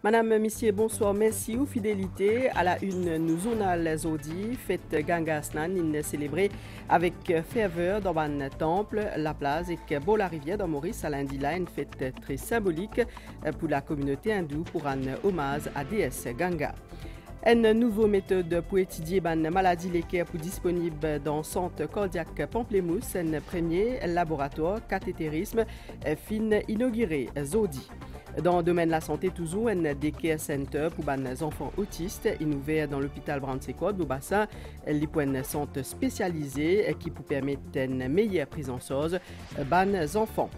Madame, Monsieur, bonsoir, merci ou fidélité. À la une, nous journal Zodi, fête Ganga Snan, in célébré avec ferveur dans un temple, la place et beau la rivière dans Maurice à lundi là, une fête très symbolique pour la communauté hindoue pour un hommage à déesse Ganga. Une nouvelle méthode pour étudier les maladies lesquelles pour disponible dans le centre cardiaque Pamplemousse, un premier laboratoire cathétérisme fin inauguré Zodi. Dans le domaine de la santé, toujours, un daycare center pour les enfants autistes, ouvert dans l'hôpital Brand-Séquot de Bassin. Les points sont spécialisés qui pour permettre une meilleure prise en charge des enfants.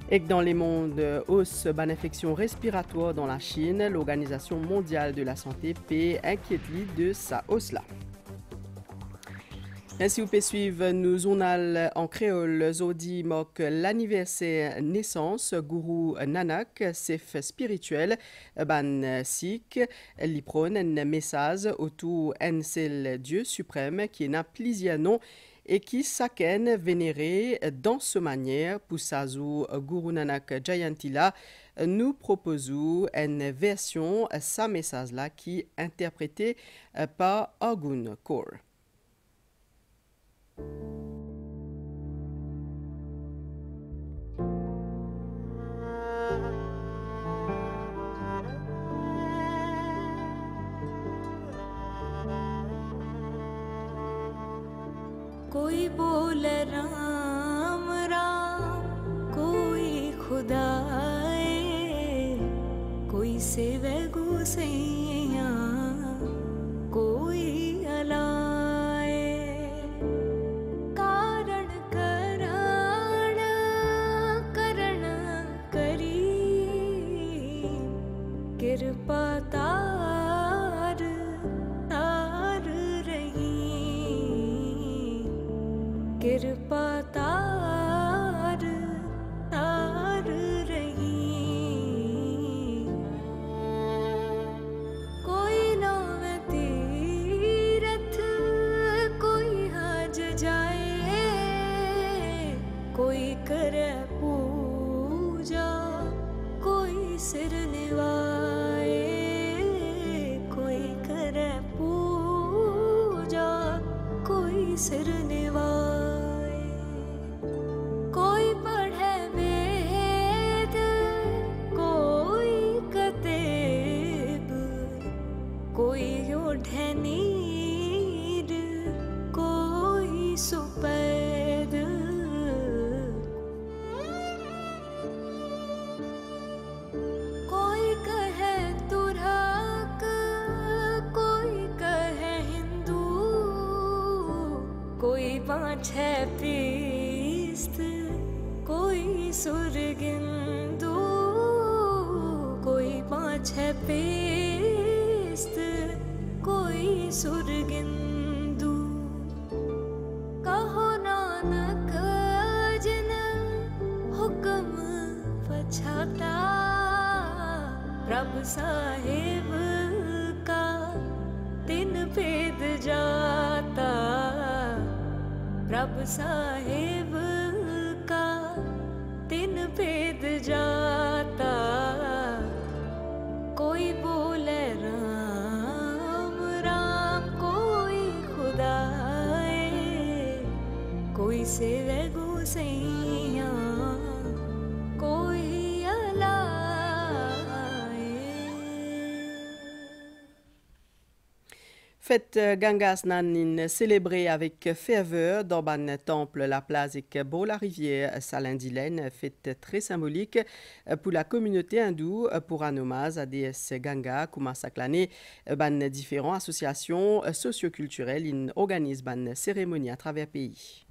Et dans les mondes hausse infection respiratoire dans la Chine, l'Organisation mondiale de la santé paie inquiète de sa hausse là. Ainsi, vous pouvez suivre nos journal en créole. Zodi moque l'anniversaire naissance, Guru Nanak, chef spirituel, ban sikh, li prône un message autour d'un seul Dieu suprême qui n'a plusieurs noms et qui s'aken vénéré dans ce manière pour Sazu Guru Nanak Jayantila. Nous proposons une version de ce message-là qui est interprété par Argun Kaur. कोई बोले राम राम कोई खुदाए कोई सेवे गुसैया कोई अलाए कारण करण करण करी कृपा तार तार रही कृपा तार तार रही कोई नाव तीरथ कोई हज जाए कोई करे पूजा कोई सिर निवाए कोई करे पूजा कोई सिर निवाए कोई पढ़े वेद कोई कतेब कोई ओढ़े नीर कोई सुपैद कोई कहे तुरक कोई कहे हिंदू कोई पाँछे पीस्त कोई सुरगिंदू कोई पाँछे पीस्त कोई सुरगिंदू कहो नानक जिन हुक्म पछाता प्रभु साहिब का दिन भेद जाता प्रभु साहिब का दिन भेद जाता कोई बोले राम राम कोई खुदाए कोई सेवे गुसैया कोई Fête Ganga Snanin célébrée avec ferveur dans un temple La Place et Beau la rivière Salindilène, fête très symbolique pour la communauté hindoue pour un hommage à déesse Ganga, comme chaque année, différentes associations socioculturelles organisent une cérémonie à travers le pays.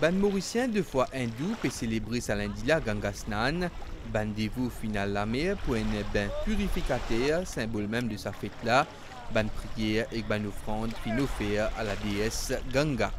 Ban Mauricien deux fois hindou peut célébrer Salindila Ganga Snan, bandez-vous final la mer pour un bain purificateur, symbole même de sa fête là, ban prière et ban offrande fin offert à la déesse Ganga.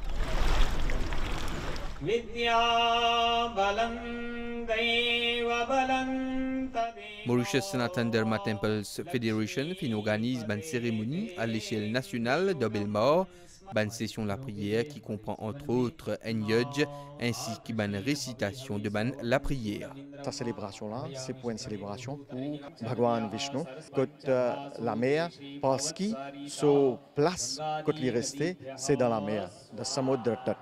Mauritius Sanatan Dharma Temples Federation fin organise une cérémonie à l'échelle nationale de Belmore Une session de la prière qui comprend entre autres un yodj ainsi qu'une récitation de la prière. Cette célébration-là, c'est pour une célébration pour Bhagwan Vishnu, que la mer, parce que sa place, que l'y resté, c'est dans la mer, dans Samudra Tat.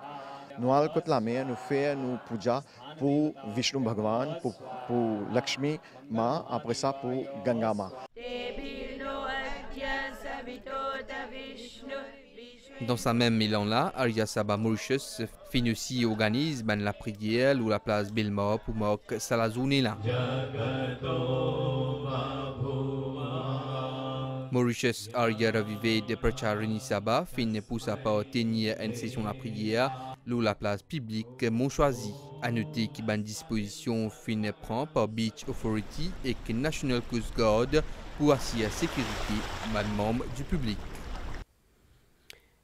Nous, que la mer, nous faisons nous puja pour Vishnu Bhagwan, pour Lakshmi Ma, après ça pour Ganga Ma. Dans ce même élan-là, Arya Sabha Mauritius finit aussi organise la prière ou la place Bilma pour Mok Salazunila. Mauritius Arya Ravivé de Pracharani Sabha finit pour sa part tenir une session de la prière ou la place publique Montchoisi. À noter qu'une disposition finit prend par Beach Authority et que National Coast Guard pour assurer la sécurité des membres du public.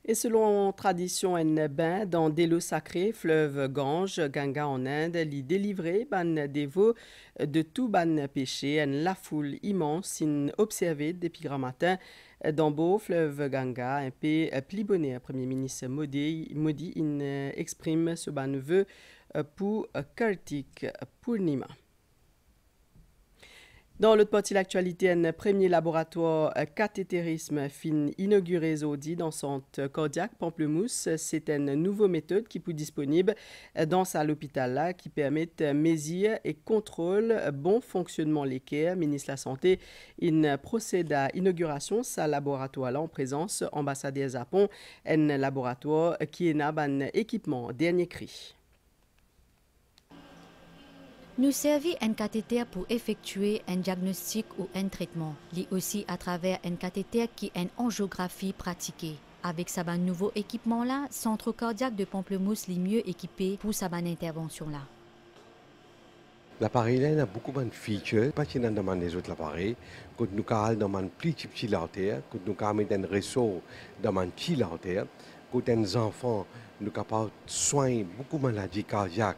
Et selon tradition en bain dans des lots sacrés, fleuve Gange, Ganga en Inde, l'y délivrer ban dévot de tout ban péché, en la foule immense, in observé depuis grand matin, dans beau fleuve Ganga, un peu plibonné, Premier ministre Modi, in exprime ce ban vœu pour Kartik Purnima. Dans l'autre partie de l'actualité, un premier laboratoire cathétérisme fin inauguré aujourd'hui dans son centre cardiaque Pamplemousse. C'est une nouvelle méthode qui est disponible dans l'hôpital là, qui permet de mesurer et contrôler bon fonctionnement l'équerre. Ministre de la Santé, il procède à l'inauguration de ce laboratoire là en présence ambassadeur Japon, un laboratoire qui est un équipement dernier cri. Nous servons un cathéter pour effectuer un diagnostic ou un traitement, lié aussi à travers un cathéter qui est une angiographie pratiquée. Avec ce nouveau équipement-là, le centre cardiaque de Pamplemousse est mieux équipé pour cette intervention-là. L'appareil a beaucoup de features, pas qu'il y a dans les autres appareils, que nous avons dans un petit l'artère, que nous avons un réseau dans un petit l'artère, que les enfants nous capables de soigner beaucoup de maladies cardiaques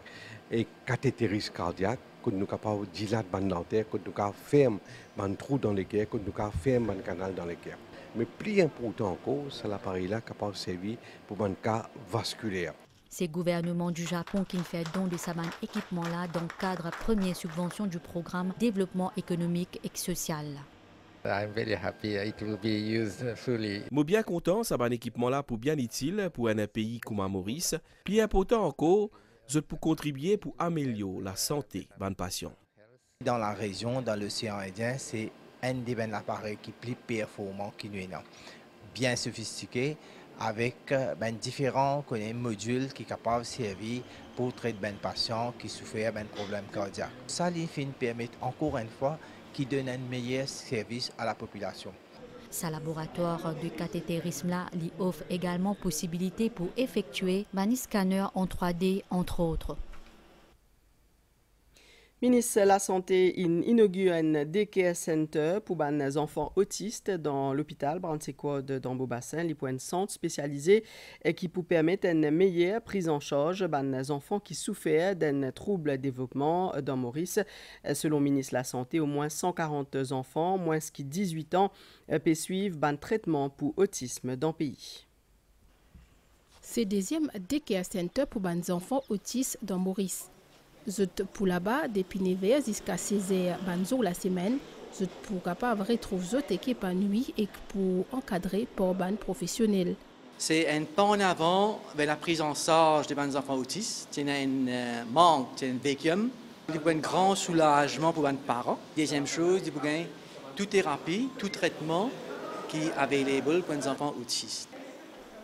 et cathétérisme cardiaque, que nous sommes capables de dilater l'artère, que nous sommes fermer un trou dans le cœur, que nous sommes fermer un canal dans le cœur. Mais plus important encore, c'est l'appareil-là capable de servir pour un cas vasculaire. C'est le gouvernement du Japon qui fait don de ce équipement-là dans le cadre de la première subvention du programme Développement économique et social. I'm very happy it will be used fully. Je suis bien content, ça un équipement là pour bien utile pour un pays comme Maurice. Plus important encore, je peux contribuer pour améliorer la santé des patients. Dans la région, dans l'océan Indien, c'est un des appareils qui est plus performant qui nous est bien sophistiqué avec différents modules qui sont capables de servir pour traiter des patients qui souffrent d'un problème cardiaque. Ça permet encore une fois qui donne un meilleur service à la population. Ce laboratoire de cathétérisme-là lui offre également possibilité pour effectuer un scanner en 3D, entre autres. Ministre de la Santé inaugure un daycare center pour les enfants autistes dans l'hôpital Brantsequod dans Beaubassin, les points de santé spécialisés qui peut permettre une meilleure prise en charge des enfants qui souffrent d'un trouble développement dans Maurice. Selon le ministre de la Santé, au moins 140 enfants, moins de 18 ans, peuvent suivre un traitement pour autisme dans le pays. C'est le deuxième daycare center pour les enfants autistes dans Maurice. Pour là-bas, depuis 9h jusqu'à 16h, la semaine, pour capable retrouver cette équipe en nuit et pour encadrer par ban professionnel. C'est un pas en avant vers la prise en charge des enfants autistes. Il y a un manque, il y a un vacuum. Il y a un grand soulagement pour les parents. Deuxième chose, il y a toute thérapie, tout traitement qui est available pour les enfants autistes.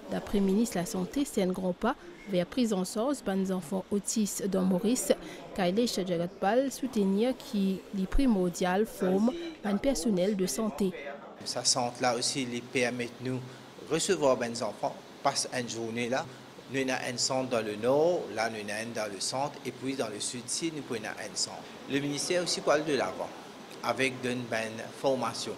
D'après le ministre de la Santé, c'est un grand pas vers la prise en charge des enfants autistes dans Maurice, Kaile Chajagatpal soutenir qui est primordial forme un personnel de santé. Ce centre-là aussi lui permet de nous recevoir des enfants, passe une journée là. Nous avons un centre dans le nord, là nous avons un dans le centre, et puis dans le sud-ci, nous avons un centre. Le ministère aussi parle de l'avant, avec une formation.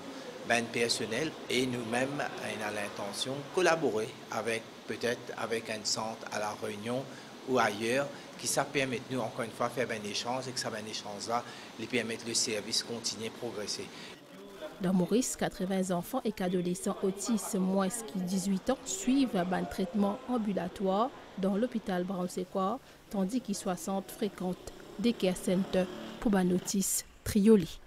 Personnel et nous-mêmes on a l'intention de collaborer avec peut-être avec un centre à La Réunion ou ailleurs qui ça permet de nous encore une fois faire un échange et que ça un échange là lui permettre le service continuer de progresser. Dans Maurice, 80 enfants et adolescents autistes moins de 18 ans suivent un traitement ambulatoire dans l'hôpital Brown-Séquard, tandis que 60 fréquentent des care centers pour un autisme Trioli.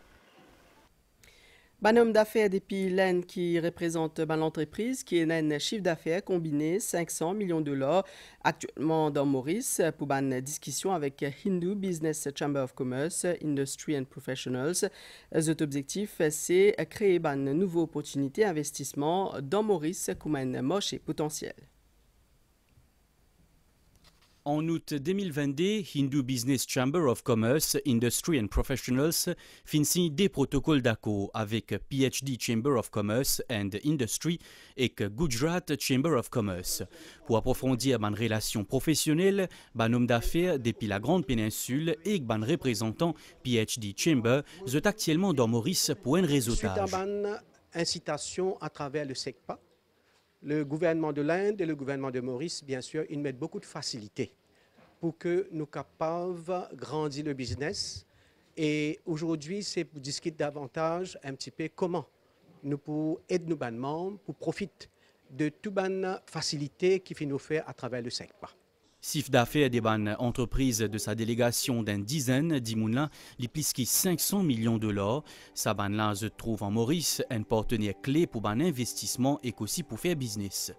Un homme d'affaires depuis l'Inde qui représente l'entreprise qui a un chiffre d'affaires combiné 500 millions de dollars actuellement dans Maurice pour une discussion avec Hindu Business Chamber of Commerce, Industry and Professionals. Cet objectif, c'est créer une nouvelle opportunité d'investissement dans Maurice comme un marché potentiel. En août 2022, Hindu Business Chamber of Commerce, Industry and Professionals fin signer des protocoles d'accord avec PhD Chamber of Commerce and Industry et Gujarat Chamber of Commerce pour approfondir une relation professionnelle, un homme d'affaires depuis la Grande Péninsule et un représentant PhD Chamber sont actuellement dans Maurice pour un réseautage. Suite à une incitation à travers le SECPA, le gouvernement de l'Inde et le gouvernement de Maurice, bien sûr, ils mettent beaucoup de facilité pour que nous capables de grandir le business. Et aujourd'hui, c'est pour discuter davantage un petit peu comment nous pouvons aider nos membres pour profiter de toutes les facilités qui nous fait à travers le SECPA. Chiffre d'affaires des entreprises de sa délégation d'une dizaine d'Imounla, les plus que 500 millions de dollars. Sa banne-là se trouve en Maurice, un partenaire clé pour un investissement et aussi pour faire business.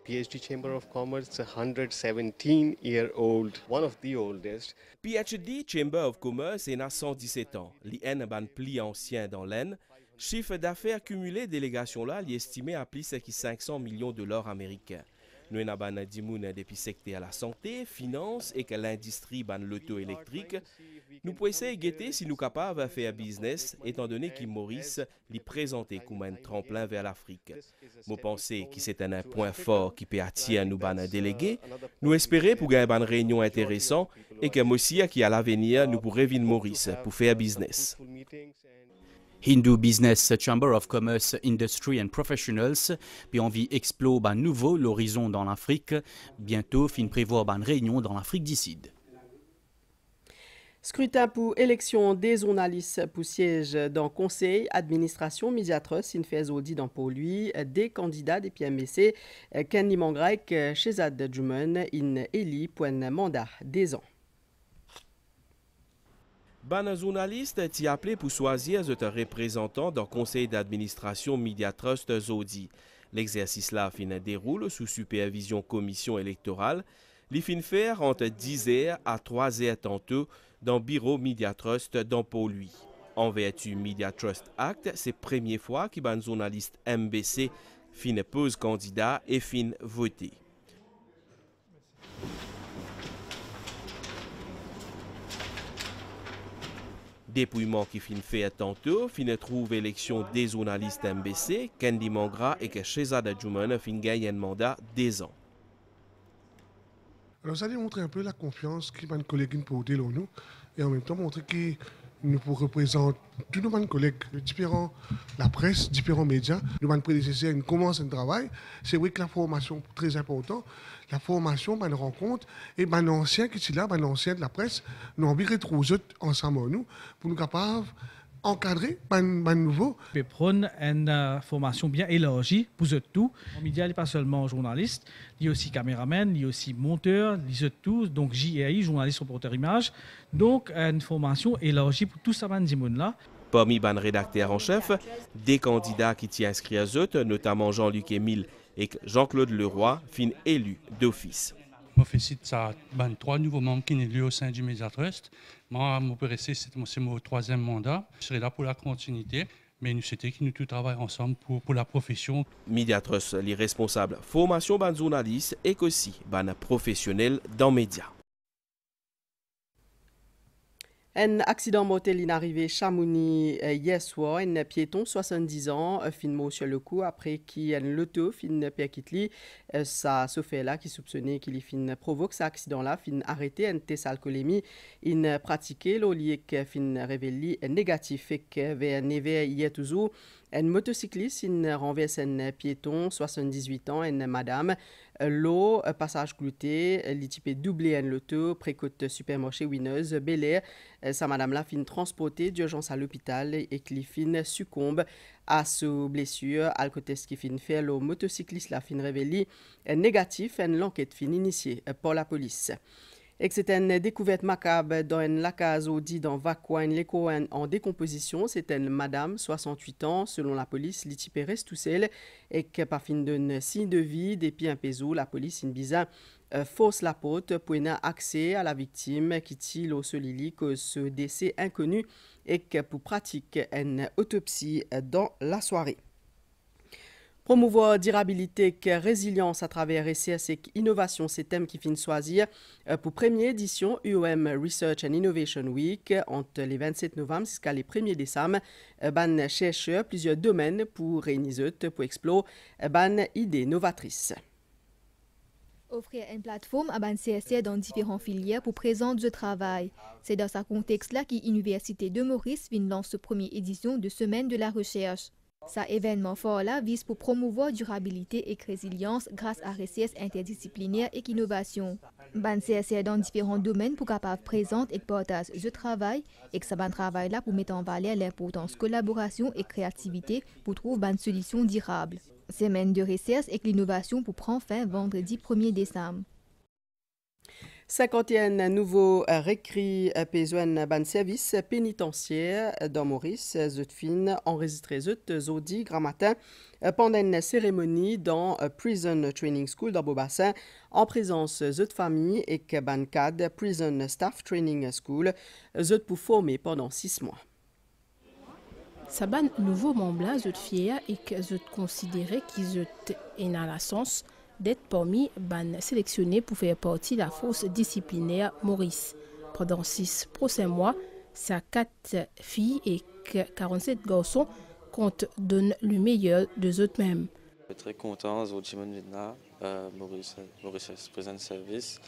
PhD Chamber of Commerce, 117-year-old, one of the oldest. PhD Chamber of Commerce est à 117 ans. L'IN ban pli ancien dans l'Aisne. Chiffre d'affaires cumulé délégation là, est estimé à plus de 500 millions de dollars américains. Nous avons des gens depuis le secteur de la santé, finance et que l'industrie de l'auto électrique. Nous pouvons essayer de guetter si nous sommes capables de faire business, étant donné que Maurice l'est présenté comme un tremplin vers l'Afrique. Je pense que c'est un point fort qui peut attirer nous délégués. Nous espérons pour gagner une réunion intéressante et que aussi, qui à l'avenir, nous pourrons venir Maurice pour faire business. Hindu Business Chamber of Commerce, Industry and Professionals, puis envie explorer à nouveau l'horizon dans l'Afrique. Bientôt, fin prévoir une réunion dans l'Afrique du Sud. Scrutin pour élection des journalistes pour siège dans Conseil, Administration, Médiatrust, in fait audit dans pour lui, des candidats des PMC, Kenny Mangraik, Shezad Juman, in éli pour un mandat des ans. Un journaliste t'y appelé pour choisir un représentant dans le conseil d'administration Mediatrust Zodi. L'exercice là fin déroule sous supervision commission électorale. Il fin faire entre 10h à 3h tantôt dans le bureau Mediatrust dans pour lui. En vertu Mediatrust Act, c'est la première fois qu'un journaliste MBC fin pose candidat et fin voter. Dépouillement qui fin fait tantôt, fin trouve élection des journalistes MBC, Kendi Mangra et que Shezad Juman fin gagne un mandat des ans. Alors ça allait montrer un peu la confiance que nos collègues pour nous et en même temps montrer que nous représentons tous nos collègues, la presse, différents médias, nos prédécesseurs, nous commençons un travail. C'est vrai que la formation est très importante. La formation, une rencontre, et les anciens qui sont là, les anciens de la presse, nous avons retrouvé ensemble nous pour nous capables encadrer les nouveaux. On peut prendre une formation bien élargie pour tout. En média, il n'y a pas seulement journaliste, il y a aussi caméraman, il y a aussi monteur, il y a tout, donc JRI, journaliste reporter image. Donc une formation élargie pour tout ça, là. Parmi les rédacteurs en chef, des candidats qui t'y inscrits à eux, notamment Jean-Luc Émile et Jean-Claude Leroy, fin élus d'office. Je félicite ça, 3 nouveaux membres qui sont élus au sein du Mediatrust. Moi, c'est mon 3e mandat. Je serai là pour la continuité, mais nous c'était que nous tous travaillons ensemble pour la profession. Mediatrust, les responsables formation ban journalistes et aussi ban professionnels dans les médias. Un accident mortel est arrivé à Chamonix hier soir. Un piéton 70 ans fin mort sur le coup après qu'un loto fin percuté. Ça se fait là qui soupçonnait qu'il fin provoque cet accident là fin arrêté un test alcoolémie in pratiqué l'olique fin révélé négatif et que vers never hier toujours un motocycliste in renverse un piéton 78 ans une madame l'eau, passage clouté, l'équipe doublé en loto, précote supermarché Winners, Bel Air. Sa madame là fin transportée d'urgence à l'hôpital et qui fin succombe à ses blessures. Alcotest qui fin fait le motocycliste la fin révélé négatif en l'enquête fin initiée par la police. Et que c'est une découverte macabre dans la case Audi dans Vacoine, l'écho en décomposition. C'est une madame, 68 ans, selon la police, l'équipe reste tout seul et que par fin d'un signe de vie, depuis un péso, la police, une bizarre, force la porte pour avoir accès à la victime qui tire au solili que ce décès inconnu et que pour pratiquer une autopsie dans la soirée. Promouvoir durabilité et résilience à travers recherche et innovation, c'est thème qui finit choisir pour première édition UOM Research and Innovation Week entre les 27 novembre jusqu'à les 1er décembre. Ban chercheurs plusieurs domaines pour réunir pour explorer ban idées novatrices. Offrir une plateforme à ban chercheurs dans différentes filières pour présenter du travail. C'est dans ce contexte-là que l'Université de Maurice vient lancer la première édition de Semaine de la recherche. Cet événement fort-là vise pour promouvoir durabilité et résilience grâce à recherche interdisciplinaire et innovation. Ban chercheurs dans différents domaines pour capable présenter et partager le travail et que ce travail-là pour mettre en valeur l'importance collaboration et créativité pour trouver une solution durable. Semaine de recherche et l'innovation pour prendre fin vendredi 1er décembre. 51 nouveaux recrues besoin ban service pénitentiaire dans Maurice. Zut fin enregistré zodi grand matin pendant une cérémonie dans Prison Training School dans Beaubassin en présence zut famille et ban cadre Prison Staff Training School zut pour former pendant 6 mois. Saban nouveau membre zut fier et que zut considéré qu'ils ont la chance d'être parmi ban sélectionnés pour faire partie de la force disciplinaire Maurice. Pendant 6 prochains mois, c'est 4 filles et 47 garçons comptent donner le meilleur de eux-mêmes. Je suis très content aujourd'hui Maurice Prison Service.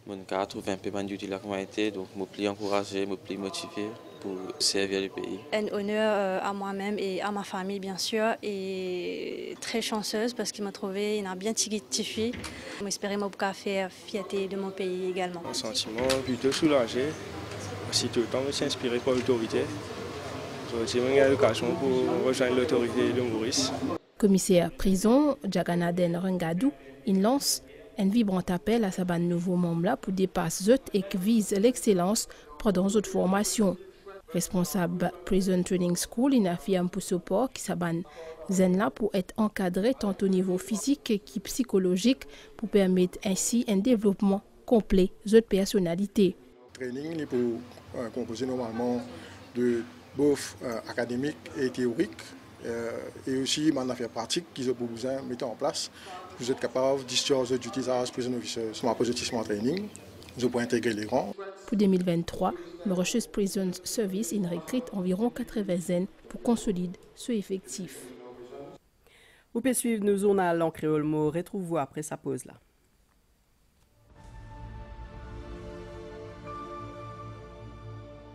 Je suis trouvé un peu d'utilité, donc je suis encouragé, je suis motivé pour servir le pays. Un honneur à moi-même et à ma famille, bien sûr, et très chanceuse parce qu'il m'a trouvé, il a bien tigitifié. J'espère que je peux faire fierté de mon pays également. Un sentiment plutôt soulagé, aussi tout le temps je suis inspiré par l'autorité. J'ai eu l'occasion pour rejoindre l'autorité de Maurice. Commissaire prison, Jaganaden Rangadou, il lance un vibrant appel à sa nouveau membre pour dépasser et qui vise l'excellence pendant cette formation. Responsable Prison Training School, il affirme pour support qui s'aban là pour être encadré tant au niveau physique que psychologique pour permettre ainsi un développement complet de cette personnalité. Le training est pour composer normalement de both académique et théorique et aussi une affaire pratique qu'ils ont besoin de mettre en place pour être capable de discharger d'utilisation prison officers. C'est un positif training. Nous pouvons intégrer les rangs. Pour 2023, Mauritius Prison Service recrute environ 80 jeunes pour consolider ce effectif. Vous pouvez suivre nos journaux en créole mot. Retrouvez-vous après sa pause là.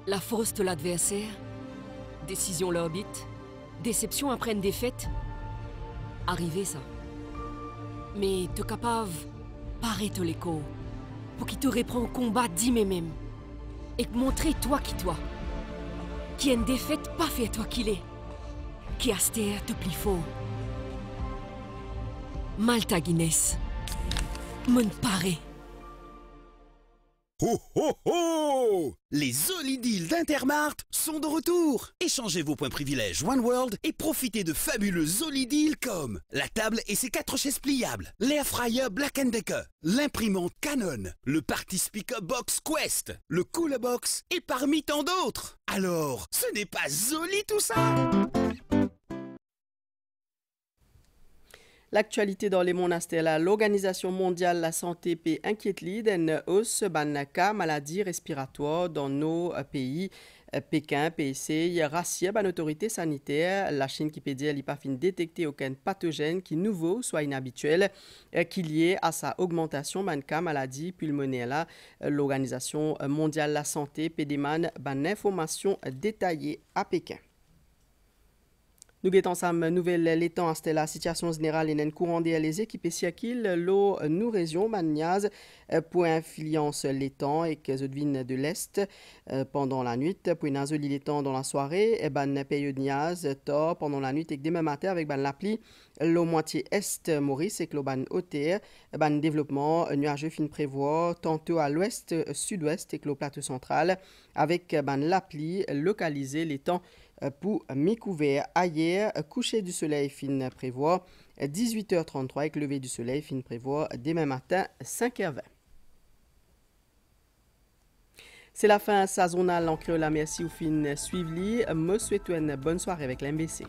La force de l'adversaire, décision l'orbite, déception après une défaite. Arrivé ça. Mais te capable, parer te l'écho. Pour qu'il te reprend au combat d'y même et montrer toi, qui a une défaite pas fait toi qu'il est, qui a terre te plie fort. Malta Guinness, mon paré. Ho ho ho! Les Zoli Deals d'Intermart sont de retour! Échangez vos points privilèges One World et profitez de fabuleux Zoli Deals comme la table et ses 4 chaises pliables, l'air fryer Black & Decker, l'imprimante Canon, le Party Speaker Box Quest, le Cooler Box et parmi tant d'autres! Alors, ce n'est pas Zoli tout ça? L'actualité dans les monastères, l'Organisation mondiale de la santé inquiète d'une hausse de cas maladies respiratoires dans nos pays. Pékin, PSC, rassure une autorité sanitaire. La Chine qui peut dire qu'il n'a pas détecté aucun pathogène qui nouveau, soit inhabituel, qui est lié à sa augmentation de cas maladies pulmonaires. L'Organisation mondiale de la santé peut demander une information détaillée à Pékin. Nous guettons sa nouvelle l'étang à la situation générale et courant des les équipes siakil l'eau nous région maniaz pour influence l'étang et que je devine de l'est pendant la nuit pour une azoli l'étang dans la soirée et ban période niaz tort pendant la nuit et que demain matin avec ban l'appli l'eau moitié est Maurice et que l'eau ban hauteur ban développement nuageux fin prévoit tantôt à l'ouest sud-ouest et que l'eau plateau central avec ban l'appli localisé l'étang pour mi-couvert. Ailleurs, coucher du soleil fin prévoit 18h33 avec lever du soleil fin prévoit demain matin 5h20. C'est la fin saisonnale en créole. Merci au fin suivi. Me souhaite une bonne soirée avec l'MBC.